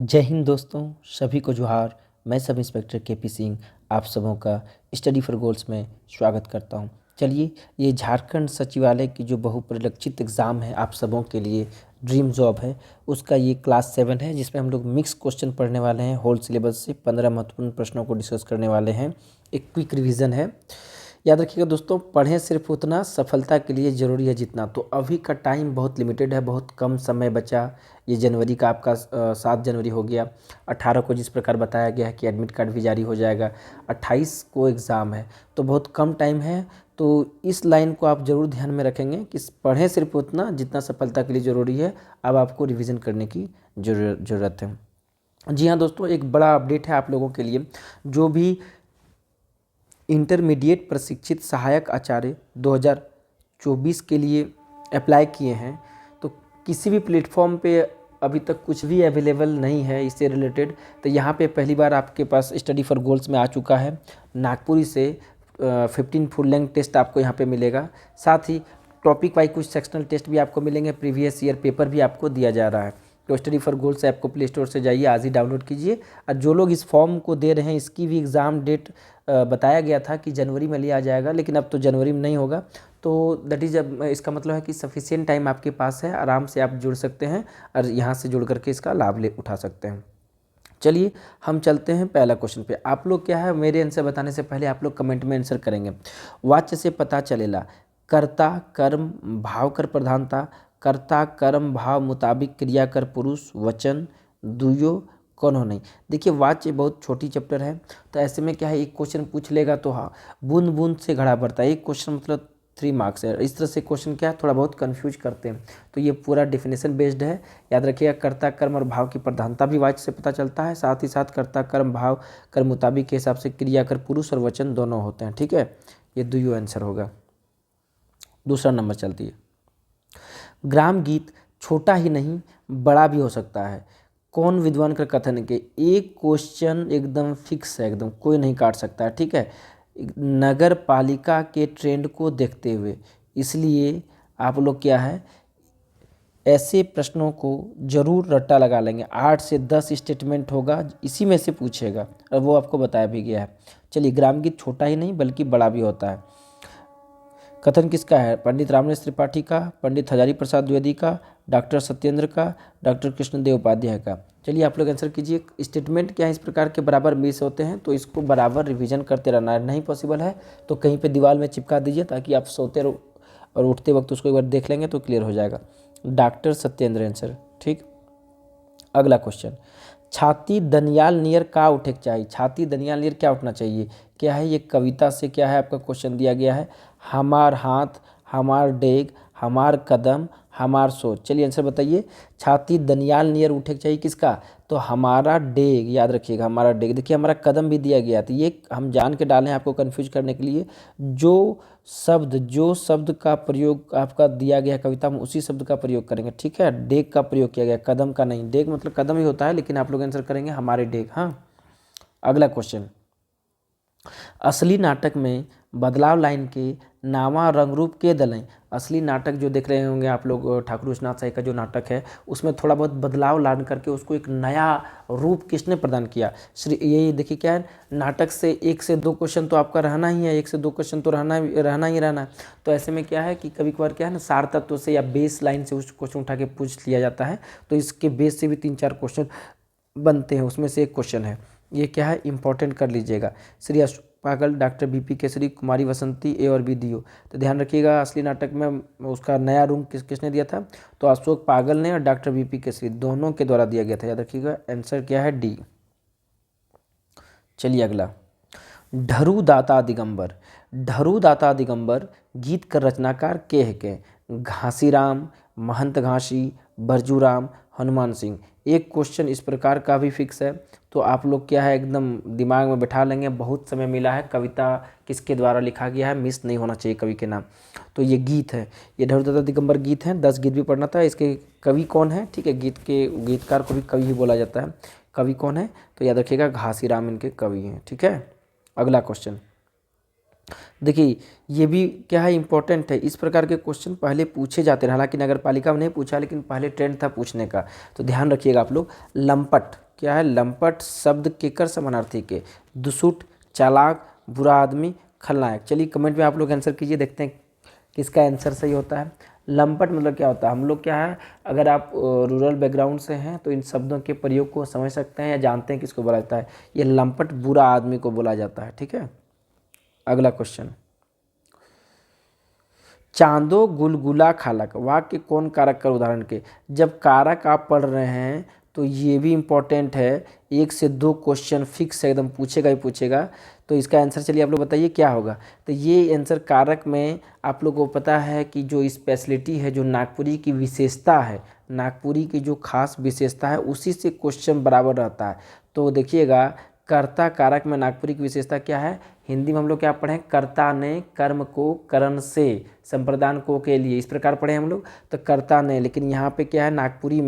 जय हिंद दोस्तों, सभी को जोहार। मैं सब इंस्पेक्टर केपी सिंह आप सबों का स्टडी फॉर गोल्स में स्वागत करता हूं। चलिए, ये झारखंड सचिवालय की जो बहुपरिलक्षित एग्ज़ाम है आप सबों के लिए ड्रीम जॉब है, उसका ये क्लास 7 है, जिसमें हम लोग मिक्स क्वेश्चन पढ़ने वाले हैं। होल सिलेबस से 15 महत्वपूर्ण प्रश्नों को डिस्कस करने वाले हैं। एक क्विक रिवीजन है। याद रखिएगा दोस्तों, पढ़ें सिर्फ उतना, सफलता के लिए ज़रूरी है जितना। तो अभी का टाइम बहुत लिमिटेड है, बहुत कम समय बचा। ये जनवरी का आपका 7 जनवरी हो गया। 18 को जिस प्रकार बताया गया है कि एडमिट कार्ड भी जारी हो जाएगा, 28 को एग्ज़ाम है, तो बहुत कम टाइम है। तो इस लाइन को आप ज़रूर ध्यान में रखेंगे कि पढ़ें सिर्फ उतना जितना सफलता के लिए ज़रूरी है। अब आपको रिवीजन करने की ज़रूरत है। जी हाँ दोस्तों, एक बड़ा अपडेट है आप लोगों के लिए। जो भी इंटरमीडिएट प्रशिक्षित सहायक आचार्य 2024 के लिए अप्लाई किए हैं, तो किसी भी प्लेटफॉर्म पे अभी तक कुछ भी अवेलेबल नहीं है इससे रिलेटेड। तो यहाँ पे पहली बार आपके पास स्टडी फॉर गोल्स में आ चुका है। नागपुरी से 15 फुल लेंथ टेस्ट आपको यहाँ पे मिलेगा। साथ ही टॉपिक वाइज कुछ सेक्शनल टेस्ट भी आपको मिलेंगे। प्रीवियस ईयर पेपर भी आपको दिया जा रहा है। तो स्टडी फॉर गोल्स ऐप को प्ले स्टोर से जाइए, आज ही डाउनलोड कीजिए। और जो लोग इस फॉर्म को दे रहे हैं, इसकी भी एग्ज़ाम डेट बताया गया था कि जनवरी में लिया जाएगा, लेकिन अब तो जनवरी में नहीं होगा। तो दैट इज़, इसका मतलब है कि सफिशिएंट टाइम आपके पास है, आराम से आप जुड़ सकते हैं और यहाँ से जुड़ करके इसका लाभ ले उठा सकते हैं। चलिए, हम चलते हैं पहला क्वेश्चन पे। आप लोग क्या है, मेरे आंसर बताने से पहले आप लोग कमेंट में आंसर करेंगे। वाच्य से पता चलेला कर्ता कर्म भाव कर प्रधानता, कर्ता कर्म भाव मुताबिक क्रिया कर पुरुष वचन दुयो कौन हो नहीं। देखिए, वाच्य बहुत छोटी चैप्टर है, तो ऐसे में क्या है, एक क्वेश्चन पूछ लेगा तो हाँ, बूंद बूंद से घड़ा भरता है। एक क्वेश्चन मतलब 3 मार्क्स है। इस तरह से क्वेश्चन क्या है, थोड़ा बहुत कंफ्यूज करते हैं। तो ये पूरा डेफिनेशन बेस्ड है। याद रखिएगा, कर्ता कर्म और भाव की प्रधानता भी वाच्य से पता चलता है। साथ ही साथ कर्ता कर्म भाव कर मुताबिक के हिसाब से क्रिया कर पुरुष और वचन दोनों होते हैं। ठीक है, ये दुयो आंसर होगा। दूसरा नंबर चलती है। ग्राम गीत छोटा ही नहीं बड़ा भी हो सकता है, कौन विद्वान का कथन है? कि एक क्वेश्चन एकदम फिक्स है, एकदम कोई नहीं काट सकता है। ठीक है, नगर पालिका के ट्रेंड को देखते हुए, इसलिए आप लोग क्या है, ऐसे प्रश्नों को जरूर रट्टा लगा लेंगे। 8 से 10 स्टेटमेंट होगा, इसी में से पूछेगा और वो आपको बताया भी गया है। चलिए, ग्राम गीत छोटा ही नहीं बल्कि बड़ा भी होता है, कथन किसका है? पंडित रामनेश त्रिपाठी का, पंडित हजारी प्रसाद द्विवेदी का, डॉक्टर सत्येंद्र का, डॉक्टर कृष्णदेव उपाध्याय का। चलिए, आप लोग आंसर कीजिए। स्टेटमेंट क्या है, इस प्रकार के बराबर मिस होते हैं, तो इसको बराबर रिवीजन करते रहना है। नहीं पॉसिबल है तो कहीं पे दीवार में चिपका दीजिए, ताकि आप सोते और उठते वक्त उसको एक बार देख लेंगे तो क्लियर हो जाएगा। Doctor Satyendra answer. ठीक, अगला क्वेश्चन। छाती दनियाल नियर का उठे चाहिए। छाती दनियाल नियर क्या उठना चाहिए? क्या है ये? कविता से क्या है आपका क्वेश्चन दिया गया है। हमार हाथ, हमार डेग, हमार कदम, हमार सोच। चलिए आंसर बताइए। छाती दनियाल नियर उठे चाहिए किसका? तो हमारा डेग। याद रखिएगा, हमारा डेग। देखिए, हमारा कदम भी दिया गया, तो ये हम जान के डालें आपको कंफ्यूज करने के लिए। जो शब्द का प्रयोग आपका दिया गया कविता में, उसी शब्द का प्रयोग करेंगे। ठीक है, डेग का प्रयोग किया गया, कदम का नहीं। डेग मतलब कदम ही होता है, लेकिन आप लोग आंसर करेंगे हमारे डेग। हाँ, अगला क्वेश्चन। असली नाटक में बदलाव लाइन के नावा रंग रूप के दलें। असली नाटक जो देख रहे होंगे आप लोग, ठाकुर विश्वनाथ साई का जो नाटक है, उसमें थोड़ा बहुत बदलाव लान करके उसको एक नया रूप किसने प्रदान किया? श्री, ये देखिए क्या है, नाटक से 1 से 2 क्वेश्चन तो आपका रहना ही है, 1 से 2 क्वेश्चन तो रहना ही रहना है। तो ऐसे में क्या है कि कभी कभार क्या है ना, सार तत्व से या बेस लाइन से उस क्वेश्चन उठा के पूछ लिया जाता है। तो इसके बेस से भी 3-4 क्वेश्चन बनते हैं, उसमें से एक क्वेश्चन है ये। क्या है, इंपॉर्टेंट कर लीजिएगा। श्री अशोक पागल, डॉक्टर बीपी केसरी, कुमारी वसंती, ए और बी दियो। तो ध्यान रखिएगा, असली नाटक में उसका नया रूप किसने दिया था? तो अशोक पागल ने और डॉक्टर बीपी केसरी दोनों के द्वारा दिया गया था। याद रखिएगा, आंसर क्या है? डी। चलिए अगला। ढरू दाता दिगंबर। ढरू दाता दिगंबर गीत का रचनाकार के है के? घासीराम, महंत घासी, बरजूराम, हनुमान सिंह। एक क्वेश्चन इस प्रकार का भी फिक्स है, तो आप लोग क्या है, एकदम दिमाग में बैठा लेंगे। बहुत समय मिला है, कविता किसके द्वारा लिखा गया है, मिस नहीं होना चाहिए कवि के नाम। तो ये गीत है, ये ढरू दाता दिगंबर गीत है। 10 गीत भी पढ़ना था। इसके कवि कौन है? ठीक है, गीत के गीतकार को भी कवि ही बोला जाता है। कवि कौन है? तो याद रखिएगा, घासीराम इनके कवि हैं। ठीक है, अगला क्वेश्चन देखिए, ये भी क्या है, इंपॉर्टेंट है। इस प्रकार के क्वेश्चन पहले पूछे जाते हैं, हालांकि नगर पालिका में नहीं पूछा, लेकिन पहले ट्रेंड था पूछने का। तो ध्यान रखिएगा आप लोग। लंपट क्या है, लंपट शब्द केकर समानार्थी के, दुष्ट, चालाक, बुरा आदमी, खलनायक। चलिए कमेंट में आप लोग आंसर कीजिए, देखते हैं किसका आंसर सही होता है। लंपट मतलब क्या होता है, हम लोग क्या है, अगर आप रूरल बैकग्राउंड से हैं तो इन शब्दों के प्रयोग को समझ सकते हैं या जानते हैं किसको बोला जाता है। ये लंपट बुरा आदमी को बोला जाता है, ठीक है। अगला क्वेश्चन, चांदो गुलगुला खालक, वाक्य कौन कारक का उदाहरण के। जब कारक आप पढ़ रहे हैं तो ये भी इम्पोर्टेंट है, 1 से 2 क्वेश्चन फिक्स है, एकदम पूछेगा ही पूछेगा। तो इसका आंसर चलिए आप लोग बताइए क्या होगा। तो ये आंसर कारक में आप लोगों को पता है कि जो स्पेशलिटी है, जो नागपुरी की विशेषता है, नागपुरी की जो खास विशेषता है, उसी से क्वेश्चन बराबर रहता है। तो देखिएगा, कर्ता कारक में नागपुरी की विशेषता क्या है, हिंदी में हम लोग क्या पढ़े, कर्ता ने कर्म को करण से संप्रदान को के लिए, इस प्रकार पढ़े हम लोग। तो कर्ता ने, लेकिन यहाँ पे क्या है, नागपुरी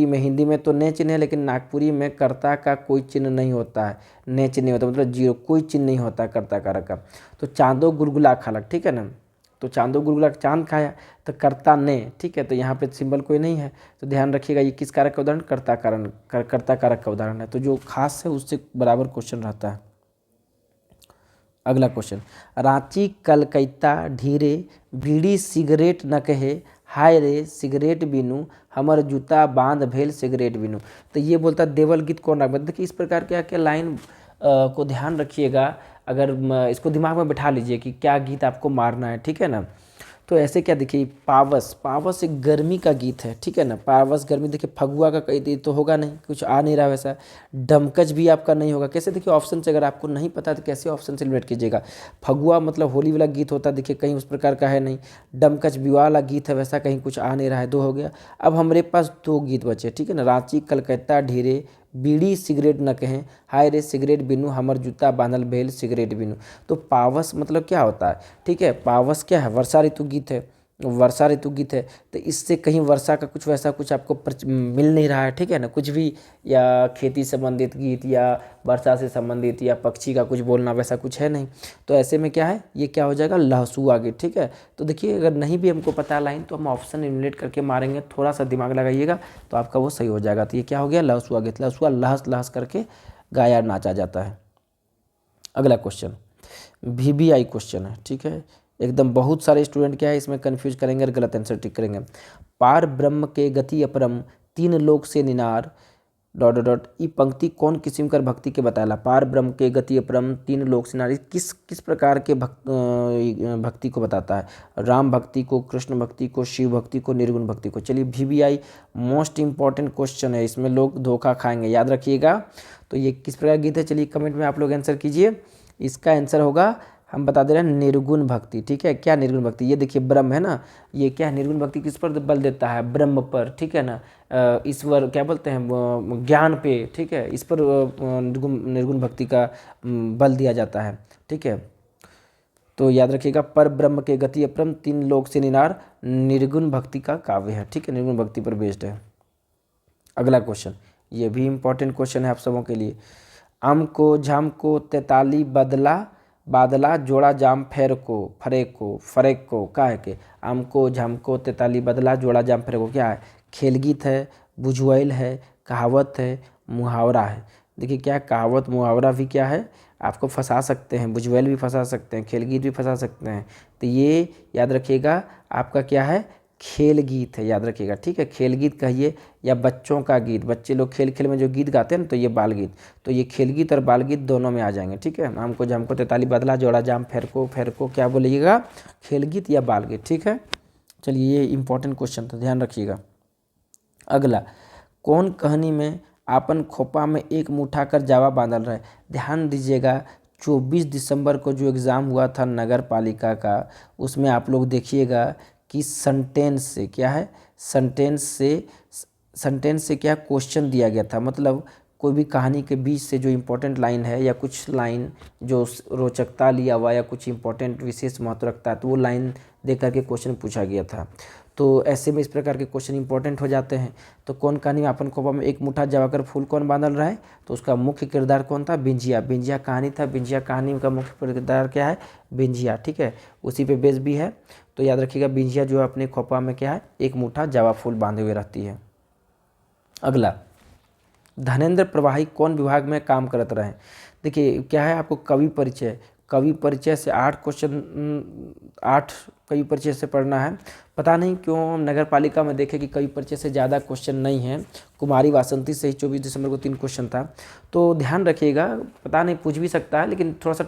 में हिंदी में तो ने चिन्ह है, लेकिन नागपुरी में कर्ता का कोई चिन्ह नहीं होता है, ने चिन्ह नहीं होता, मतलब जीरो, कोई चिन्ह नहीं होता है कर्ता कारक का। तो चांदो गुलगुला खालक, ठीक है ना, तो चांदो गुलगुला चांद खाया, तो कर्ता ने, ठीक है, तो यहाँ पे सिंबल कोई नहीं है। तो ध्यान रखिएगा, ये किस कारक का उदाहरण, कर्ता कारक का उदाहरण है। तो जो खास है उससे बराबर क्वेश्चन रहता है। अगला क्वेश्चन, रांची कलकत्ता ढीरे बीड़ी सिगरेट न कहे, हाय रे सिगरेट बीनू हमर जूता बांध भेल सिगरेट बीनू। तो ये बोलता देवल गीत कौन राग। देखिए इस प्रकार क्या क्या लाइन को ध्यान रखिएगा, अगर इसको दिमाग में बैठा लीजिए कि क्या गीत आपको मारना है, ठीक है ना। तो ऐसे क्या, देखिए पावस एक गर्मी का गीत है, ठीक है ना, पावस गर्मी। देखिए फगुआ का कई तो होगा नहीं, कुछ आ नहीं रहा वैसा। डमकच भी आपका नहीं होगा, कैसे, देखिए ऑप्शन से अगर आपको नहीं पता तो कैसे ऑप्शन से रिलेट कीजिएगा। फगुआ मतलब होली वाला गीत होता है, देखिए कहीं उस प्रकार का है नहीं। डमकच विवाह वाला गीत है, वैसा कहीं कुछ आ नहीं रहा है, 2 हो गया। अब हमारे पास 2 गीत बचे, ठीक है ना, रांची कलकत्ता ढेरे बीड़ी सिगरेट न कहें, हाय रे सिगरेट बिनू हमर जूता बांधल भेल सिगरेट बिनू। तो पावस मतलब क्या होता है, ठीक है, पावस क्या है, वर्षा ऋतु गीत है, वर्षा ऋतु गीत है। तो इससे कहीं वर्षा का कुछ वैसा कुछ आपको मिल नहीं रहा है, ठीक है ना, कुछ भी, या खेती संबंधित गीत या वर्षा से संबंधित या पक्षी का कुछ बोलना, वैसा कुछ है नहीं। तो ऐसे में क्या है, ये क्या हो जाएगा, लहसुआ गीत, ठीक है। तो देखिए अगर नहीं भी हमको पता लाइन तो हम ऑप्शन इलिमिनेट करके मारेंगे, थोड़ा सा दिमाग लगाइएगा तो आपका वो सही हो जाएगा। तो ये क्या हो गया, लहसुआ गीत, लहसुआ लहस लहस करके गाया नाचा जाता है। अगला क्वेश्चन VBI क्वेश्चन है, ठीक है, एकदम बहुत सारे स्टूडेंट क्या है इसमें कंफ्यूज करेंगे और गलत आंसर टिक करेंगे। पार ब्रह्म के गति अपरम, 3 लोक से निनार, डॉट डॉट डॉट, ई पंक्ति कौन किस्म कर भक्ति के बताला। पार ब्रह्म के गति अपरम 3 लोक से निनार, किस प्रकार के भक्ति को बताता है, राम भक्ति को, कृष्ण भक्ति को, शिव भक्ति को, निर्गुण भक्ति को। चलिए VBI मोस्ट इंपॉर्टेंट क्वेश्चन है, इसमें लोग धोखा खाएंगे, याद रखिएगा। तो ये किस प्रकार गीत है, चलिए कमेंट में आप लोग आंसर कीजिए। इसका आंसर होगा, हम बता दे रहे हैं, निर्गुण भक्ति, ठीक है। क्या निर्गुण भक्ति, ये देखिए ब्रह्म है ना, ये क्या है, निर्गुण भक्ति किस पर बल देता है, ब्रह्म पर, ठीक है ना, ईश्वर क्या बोलते हैं, ज्ञान पे, ठीक है, इस पर निर्गुण भक्ति का बल दिया जाता है, ठीक है। तो याद रखिएगा, पर ब्रह्म के गति अपरम 3 लोक से निनार निर्गुण भक्ति का काव्य है, ठीक है, निर्गुण भक्ति पर बेस्ड है। अगला क्वेश्चन, ये भी इंपॉर्टेंट क्वेश्चन है आप सबों के लिए। आम को झाम को तैताली बादला जोड़ा जाम फेर को फरेक को का है के, आम को झाम को तैताली बदला जोड़ा जाम फेर को क्या है, खेल गीत है, बुझवैल है, कहावत है, मुहावरा है। देखिए क्या है, कहावत मुहावरा भी क्या है, आपको फंसा सकते हैं, बुझवैल भी फंसा सकते हैं, खेल गीत भी फंसा सकते हैं। तो ये याद रखिएगा, आपका क्या है, खेल गीत है, याद रखिएगा, ठीक है। खेल गीत कहिए या बच्चों का गीत, बच्चे लोग खेल खेल में जो गीत गाते हैं ना, तो ये बाल गीत, तो ये खेल गीत और बाल गीत दोनों में आ जाएंगे, ठीक है। आम को जाम को तैताली बदला जोड़ा जाम फेर को क्या बोलिएगा, खेल गीत या बाल गीत, ठीक है। चलिए ये इंपॉर्टेंट क्वेश्चन था, ध्यान रखिएगा। अगला, कौन कहानी में आपन खोपा में एक मुठा कर जावा बांधल रहे। ध्यान दीजिएगा, 24 दिसंबर को जो एग्ज़ाम हुआ था नगर पालिका का, उसमें आप लोग देखिएगा कि सेंटेंस से क्या है, सेंटेंस से क्या क्वेश्चन दिया गया था। मतलब कोई भी कहानी के बीच से जो इम्पोर्टेंट लाइन है या कुछ लाइन जो रोचकता लिया हुआ या कुछ इम्पोर्टेंट विशेष महत्व रखता है, तो वो लाइन दे करके क्वेश्चन पूछा गया था। तो ऐसे में इस प्रकार के क्वेश्चन इंपॉर्टेंट हो जाते हैं। तो कौन कहानी में अपन खोपा में एक मुठा जवाकर फूल कौन बांधल रहा है, तो उसका मुख्य किरदार कौन था, बिंजिया कहानी था। बिंजिया कहानी का मुख्य किरदार क्या है, बिंजिया, ठीक है, उसी पे बेस भी है। तो याद रखिएगा, बिंजिया जो है अपने खोपा में क्या है, एक मुठा जवा फूल बांधे हुए रहती है। अगला, धनेंद्र प्रवाही कौन विभाग में काम करते रहे? देखिए क्या है, आपको कवि परिचय, कवि परिचय से 8 क्वेश्चन, 8 कवि परिचय से पढ़ना है। पता नहीं क्यों नगर पालिका में देखे कि कवि परिचय से ज़्यादा क्वेश्चन नहीं है, कुमारी वासंती से ही 24 दिसंबर को 3 क्वेश्चन था, तो ध्यान रखिएगा। पता नहीं पूछ भी सकता है, लेकिन थोड़ा सा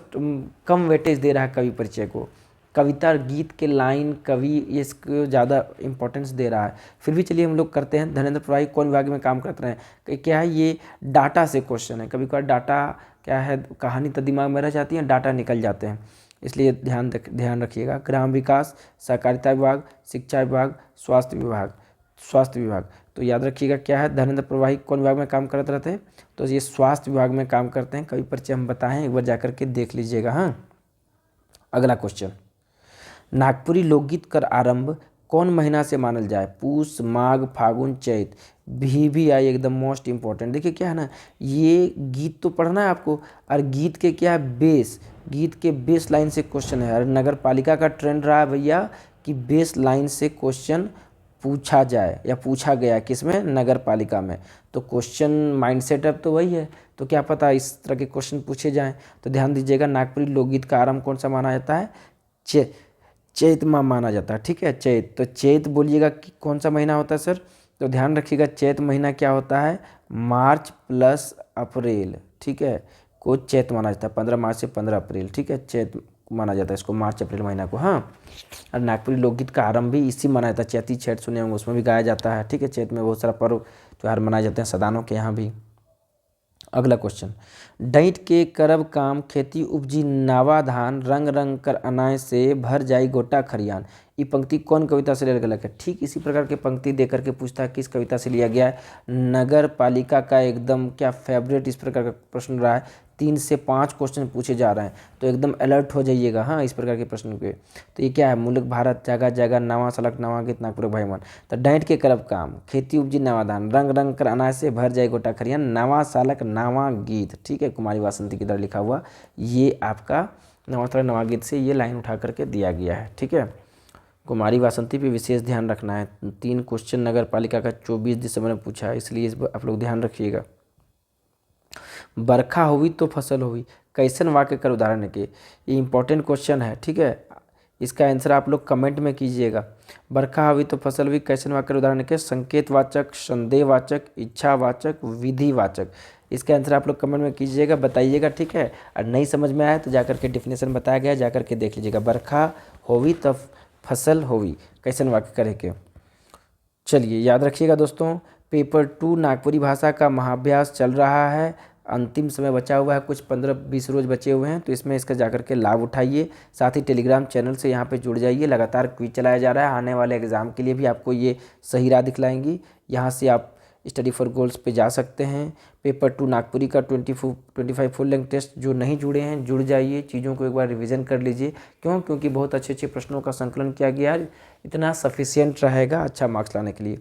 कम वेटेज दे रहा है कवि परिचय को। कविता, गीत के लाइन, कवि, ये इसको ज़्यादा इंपॉर्टेंस दे रहा है। फिर भी चलिए हम लोग करते हैं। धनेंद्र प्रवाही कौन विभाग में काम करते हैं? क्या है, ये डाटा से क्वेश्चन है। कभी कभार डाटा क्या है, कहानी तो दिमाग में रह जाती है, डाटा निकल जाते हैं, इसलिए ध्यान रखिएगा। ग्राम विकास, सहकारिता विभाग, शिक्षा विभाग, स्वास्थ्य विभाग, स्वास्थ्य विभाग। तो याद रखिएगा क्या है, धनेंद्र प्रवाही कौन विभाग में काम करते रहते हैं? तो ये स्वास्थ्य विभाग में काम करते हैं। कवि परिचय हम बताएं, एक बार जाकर के देख लीजिएगा। हाँ, अगला क्वेश्चन, नागपुरी लोकगीत कर आरंभ कौन महीना से मानल जाए? पूस, माघ, फागुन, चैत। भी आई एकदम मोस्ट इंपॉर्टेंट। देखिए क्या है ना, ये गीत तो पढ़ना है आपको, और गीत के क्या है, बेस, गीत के बेस लाइन से क्वेश्चन है। और नगर पालिका का ट्रेंड रहा है भैया कि बेस लाइन से क्वेश्चन पूछा जाए या पूछा गया, किसमें? नगर पालिका में। तो क्वेश्चन माइंड सेटअप तो वही है, तो क्या पता इस तरह के क्वेश्चन पूछे जाएं। तो ध्यान दीजिएगा, नागपुरी लोकगीत का आरंभ कौन सा माना जाता है? चैत माह माना जाता है। ठीक है, चैत। तो चैत बोलिएगा कि कौन सा महीना होता है सर? तो ध्यान रखिएगा, चैत महीना क्या होता है? मार्च प्लस अप्रैल। ठीक है, को चैत माना जाता है, 15 मार्च से 15 अप्रैल। ठीक है, चैत माना जाता है इसको, मार्च अप्रैल महीना को। हाँ, और नागपुरी लोकगीत का आरंभ भी इसी माना जाता है। चैती छठ सुने होंगे, उसमें भी गाया जाता है। ठीक है, चैत में बहुत सारा पर्व त्यौहार मनाए जाते हैं सदानों के यहाँ भी। अगला क्वेश्चन, डैट के करब काम खेती उपजी नावा धान, रंग रंग कर अनाय से भर जाई गोटा खरियान। ये पंक्ति कौन कविता से लिया गया है? ठीक इसी प्रकार की पंक्ति देकर के पूछता है किस कविता से लिया गया है। नगर पालिका का एकदम क्या फेवरेट इस प्रकार का प्रश्न रहा है। 3 से 5 क्वेश्चन पूछे जा रहे हैं, तो एकदम अलर्ट हो जाइएगा। हाँ, इस प्रकार के प्रश्न पे। तो ये क्या है, मुल्क भारत जगह जगह नवा सड़क नवा गीत नागपुर भाई मन। तो डैट के करब काम खेती उपजी नवा धान, रंग रंग कर अनाज से भर जाए गोटा खरियान, नवा सालक नवा गीत। ठीक है, कुमारी वासंती की तरह लिखा हुआ, ये आपका नवा सालक नवा गीत से ये लाइन उठा करके दिया गया है। ठीक है, कुमारी वासंती पे विशेष ध्यान रखना है। 3 क्वेश्चन नगर पालिका का 24 दिसंबर में पूछा है, इसलिए इस आप लोग ध्यान रखिएगा। बरखा हुई तो फसल हुई, कैसन वाक्य कर उदाहरण के? ये इंपॉर्टेंट क्वेश्चन है। ठीक है, इसका आंसर आप लोग कमेंट में कीजिएगा। बरखा हुई तो फसल हुई, कैसन वाक्य उदाहरण के? संकेतवाचक, संदेहवाचक, इच्छावाचक, विधिवाचक। इसका आंसर आप लोग कमेंट में कीजिएगा, बताइएगा। ठीक है, और नहीं समझ में आया तो जाकर के डेफिनेशन बताया गया, जाकर के देख लीजिएगा। बरखा होवी तब फसल होवी, कैसन वाक्य करे के? चलिए याद रखिएगा दोस्तों, पेपर 2 नागपुरी भाषा का महाअभ्यास चल रहा है। अंतिम समय बचा हुआ है, कुछ 15-20 रोज बचे हुए हैं, तो इसमें इसका जाकर के लाभ उठाइए। साथ ही टेलीग्राम चैनल से यहाँ पे जुड़ जाइए, लगातार क्विज चलाया जा रहा है। आने वाले एग्ज़ाम के लिए भी आपको ये सही राह दिखलाएंगी। यहाँ से आप स्टडी फॉर गोल्स पे जा सकते हैं। पेपर 2 नागपुरी का 25 फुल लेंथ टेस्ट जो नहीं जुड़े हैं जुड़ जाइए, चीज़ों को एक बार रिवीजन कर लीजिए। क्योंकि बहुत अच्छे अच्छे प्रश्नों का संकलन किया गया है, इतना सफिशियंट रहेगा अच्छा मार्क्स लाने के लिए।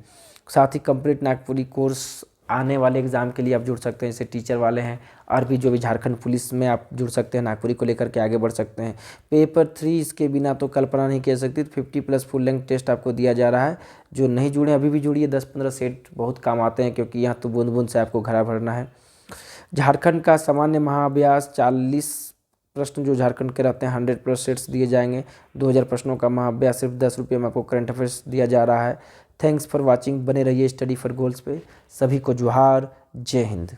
साथ ही कंप्लीट नागपुरी कोर्स आने वाले एग्ज़ाम के लिए आप जुड़ सकते हैं, जैसे टीचर वाले हैं, और भी जो भी झारखंड पुलिस में आप जुड़ सकते हैं, नागपुरी को लेकर के आगे बढ़ सकते हैं। पेपर 3 इसके बिना तो कल्पना नहीं की सकती। 50+ फुल लेंथ टेस्ट आपको दिया जा रहा है। जो नहीं जुड़े अभी भी जुड़िए, 10-15 सेट बहुत काम आते हैं, क्योंकि यहाँ तो बूंद बूंद से आपको घड़ा भरना है। झारखंड का सामान्य महाअभ्यास 40 प्रश्न जो झारखंड के रहते हैं 100+ सेट्स दिए जाएंगे। 2000 प्रश्नों का महाअभ्यास सिर्फ 10 रुपये में आपको करंट अफेयर्स दिया जा रहा है। थैंक्स फॉर वॉचिंग, बने रहिए स्टडी फॉर गोल्स पे। सभी को जोहार, जय हिंद।